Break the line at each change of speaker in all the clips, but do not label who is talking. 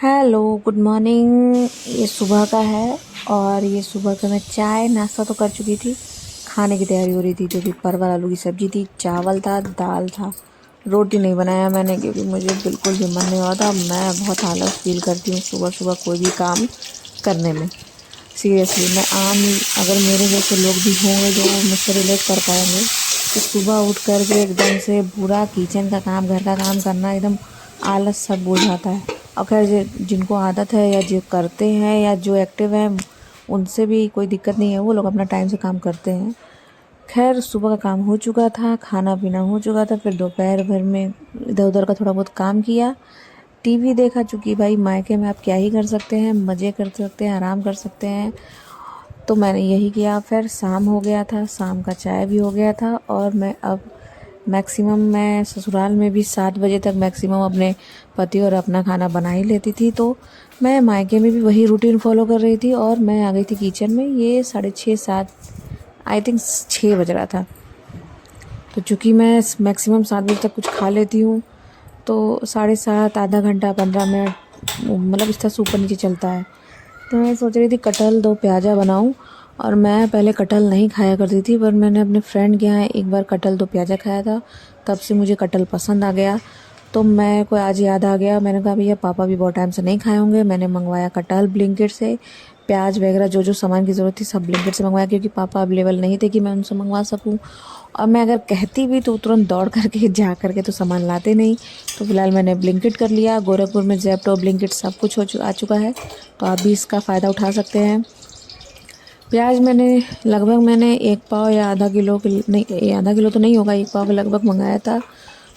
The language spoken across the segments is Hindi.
Hello, good morning. ये सुबह का है और ये सुबह का मैं चाय नाश्ता तो कर चुकी थी। खाने की तैयारी हो रही थी, जो कि परवल आलू की सब्जी थी, चावल था, दाल था। रोटी नहीं बनाया मैंने क्योंकि मुझे बिल्कुल भी मन नहीं हो रहा था। मैं बहुत आलस फील करती हूँ सुबह सुबह कोई भी काम करने में। सीरियसली, मैं अगर मेरे जैसे लोग भी होंगे जो मुझसे रिलेट कर पाएंगे तो सुबह उठ कर के एकदम से पूरा किचन का काम, घर का काम करना एकदम आलस सब हो जाता है। और खैर जिनको आदत है या जो करते हैं या जो एक्टिव हैं उनसे भी कोई दिक्कत नहीं है, वो लोग अपना टाइम से काम करते हैं। खैर सुबह का काम हो चुका था, खाना पीना हो चुका था, फिर दोपहर भर में इधर उधर का थोड़ा बहुत काम किया, टीवी देखा। चूँकि भाई मायके में आप क्या ही कर सकते हैं, मज़े कर सकते हैं, आराम कर सकते हैं। तो मैंने यही किया। फिर शाम हो गया था, शाम का चाय भी हो गया था और मैं ससुराल में भी 7 बजे तक मैक्सिमम अपने पति और अपना खाना बना ही लेती थी। तो मैं मायके में भी वही रूटीन फॉलो कर रही थी और मैं आ गई थी किचन में। ये 6:30 7, आई थिंक 6 बज रहा था। तो चूँकि मैं मैक्सिमम 7 बजे तक कुछ खा लेती हूँ, तो 7:30 आधा घंटा 15 मिनट मतलब इस तरह से ऊपर नीचे चलता है। तो मैं सोच रही थी कटहल दो प्याज़ा बनाऊं। और मैं पहले कटहल नहीं खाया करती थी, पर मैंने अपने फ्रेंड के यहाँ एक बार कटहल दो प्याज़ा खाया था, तब से मुझे कटहल पसंद आ गया। तो मैं को आज याद आ गया, मैंने कहा भैया पापा भी बहुत टाइम से नहीं खाए होंगे। मैंने मंगवाया कटहल ब्लिंकिट से, प्याज वगैरह जो जो सामान की ज़रूरत थी सब ब्लिंकिट से मंगवाया, क्योंकि पापा अवेलेबल नहीं थे कि मैं उनसे मंगवा सकूं। और मैं अगर कहती भी तो तुरंत दौड़ करके जा करके तो सामान लाते नहीं। तो फिलहाल मैंने ब्लिंकिट कर लिया। गोरखपुर में ज़ेप्टो ब्लिंकिट सब कुछ आ चुका है, तो आप भी इसका फ़ायदा उठा सकते हैं। प्याज मैंने 1 पाव या आधा किलो के नहीं, आधा किलो तो नहीं होगा, 1 पाव के लगभग मंगाया था।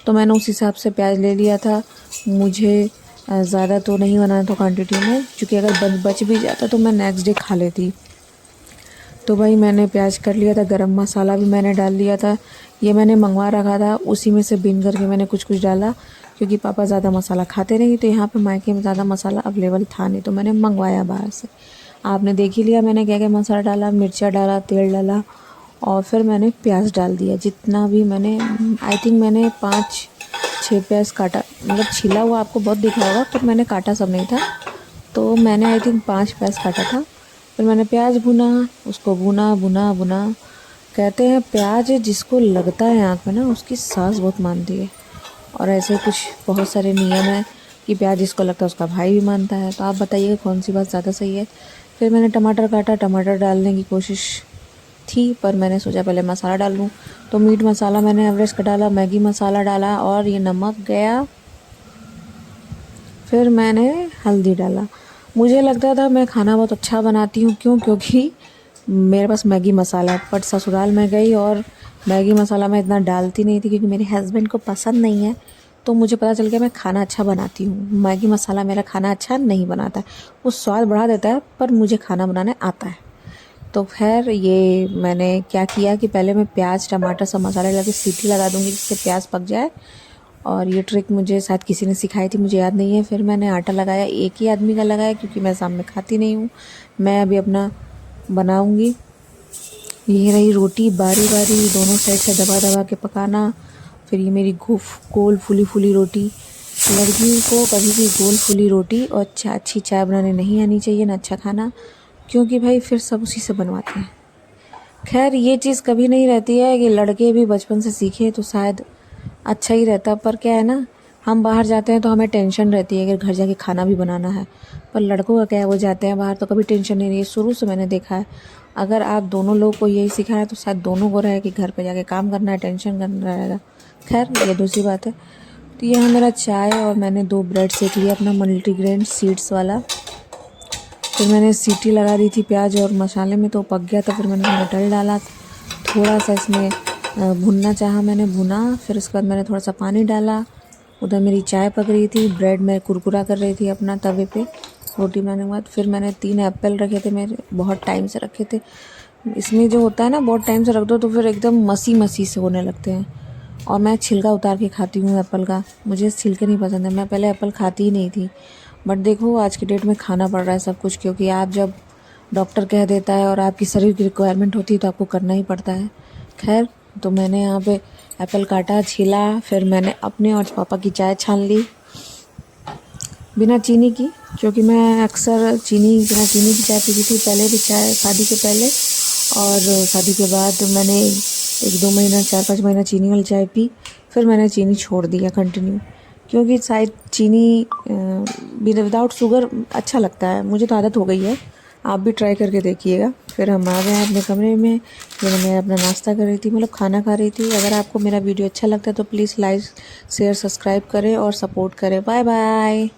तो मैंने उस हिसाब से प्याज ले लिया था। मुझे ज़्यादा तो नहीं बनाना था क्वांटिटी में, क्योंकि अगर बच भी जाता तो मैं नेक्स्ट डे खा लेती। तो भाई मैंने प्याज कर लिया था, गरम मसाला भी मैंने डाल लिया था। ये मैंने मंगवा रखा था, उसी में से बीन करके मैंने कुछ कुछ डाला, क्योंकि पापा ज़्यादा मसाला खाते नहीं। तो यहाँ पे मायके में ज़्यादा मसाला अवेलेबल था नहीं, तो मैंने मंगवाया बाहर से। आपने देख ही लिया मैंने क्या क्या मसाला डाला, मिर्चा डाला, तेल डाला और फिर मैंने प्याज डाल दिया। जितना भी मैंने आई थिंक मैंने 5-6 प्याज काटा, मतलब छिला हुआ आपको बहुत दिखा होगा, पर मैंने काटा सब नहीं था। तो मैंने आई थिंक 5 प्याज काटा था। फिर मैंने प्याज भुना, उसको भुना भुना भुना। कहते हैं प्याज जिसको लगता है आँख में ना, उसकी सांस बहुत मानती है। और ऐसे कुछ बहुत सारे नियम हैं कि प्याज जिसको लगता है उसका भाई भी मानता है। तो आप बताइएगा कौन सी बात ज़्यादा सही है। फिर मैंने टमाटर काटा, टमाटर डालने की कोशिश थी, पर मैंने सोचा पहले मसाला डाल लूँ। तो मीट मसाला मैंने एवरेस्ट का डाला, मैगी मसाला डाला और ये नमक गया। फिर मैंने हल्दी डाला। मुझे लगता था मैं खाना बहुत अच्छा बनाती हूँ, क्योंकि मेरे पास मैगी मसाला है। बट ससुराल में गई और मैगी मसाला मैं इतना डालती नहीं थी, क्योंकि मेरे हस्बैंड को पसंद नहीं है। तो मुझे पता चल गया मैं खाना अच्छा बनाती हूँ, मैगी मसाला मेरा खाना अच्छा नहीं बनाता है। वो स्वाद बढ़ा देता है, पर मुझे खाना बनाने आता है। तो खैर ये मैंने क्या किया कि पहले मैं प्याज टमाटर सब मसाले लगा के सीटी लगा दूँगी, जिससे प्याज पक जाए। और ये ट्रिक मुझे शायद किसी ने सिखाई थी, मुझे याद नहीं है। फिर मैंने आटा लगाया, एक ही आदमी का लगाया, क्योंकि मैं शाम में खाती नहीं हूँ। मैं अभी अपना बनाऊँगी। ये रही रोटी, बारी बारी दोनों साइड से दबा दबा के पकाना। फिर ये मेरी गोल फुली फुली रोटी। लड़कियों को कभी भी गोल फुली रोटी और अच्छी चाय बनाने नहीं आनी चाहिए, ना अच्छा खाना, क्योंकि भाई फिर सब उसी से बनवाते हैं। खैर ये चीज़ कभी नहीं रहती है कि लड़के भी बचपन से सीखे तो शायद अच्छा ही रहता। पर क्या है ना, हम बाहर जाते हैं तो हमें टेंशन रहती है कि घर जाके खाना भी बनाना है। पर लड़कों का क्या है, वो जाते हैं बाहर तो कभी टेंशन नहीं रही है। शुरू से मैंने देखा है, अगर आप दोनों लोग को यही सिखाया तो शायद दोनों को रहे कि घर पे जाके काम करना है, टेंशन करना रहेगा। खैर ये दूसरी बात है। तो यहाँ मेरा चाय और मैंने 2 ब्रेड सेक लिया अपना मल्टीग्रेन सीड्स वाला। फिर मैंने सीटी लगा दी थी प्याज और मसाले में, तो पक गया था। फिर मैंने मटर डाला, थोड़ा सा इसमें भुनना चाहा, मैंने भुना। फिर उसके बाद मैंने थोड़ा सा पानी डाला। उधर मेरी चाय पक रही थी, ब्रेड मैं कुरकुरा कर रही थी अपना तवे पे रोटी बनाने के बाद। फिर मैंने 3 एप्पल रखे थे मेरे, बहुत टाइम से रखे थे। इसमें जो होता है ना, बहुत टाइम से रख दो तो फिर एकदम मसी मसी से होने लगते हैं। और मैं छिलका उतार के खाती हूँ एप्पल का, मुझे छिलके नहीं पसंद है। मैं पहले एप्पल खाती ही नहीं थी, बट देखो आज की डेट में खाना पड़ रहा है सब कुछ, क्योंकि आप जब डॉक्टर कह देता है और आपकी शरीर की रिक्वायरमेंट होती है तो आपको करना ही पड़ता है। खैर तो मैंने यहाँ पे एप्पल काटा, छीला, फिर मैंने अपने और पापा की चाय छान ली। बिना चीनी की, क्योंकि मैं अक्सर बिना चीनी की चाय पीती थी पहले भी, चाय शादी के पहले, और शादी के बाद मैंने 1-2 महीना 4-5 महीना चीनी वाली चाय पी, फिर मैंने चीनी छोड़ दिया कंटिन्यू, क्योंकि शायद चीनी विदाउट शुगर अच्छा लगता है, मुझे तो आदत हो गई है। आप भी ट्राई करके देखिएगा। फिर हम आ गए हैं अपने कमरे में, मैं अपना नाश्ता कर रही थी, मतलब खाना खा रही थी। अगर आपको मेरा वीडियो अच्छा लगता है तो प्लीज़ लाइक शेयर सब्सक्राइब करें और सपोर्ट करें। Bye bye.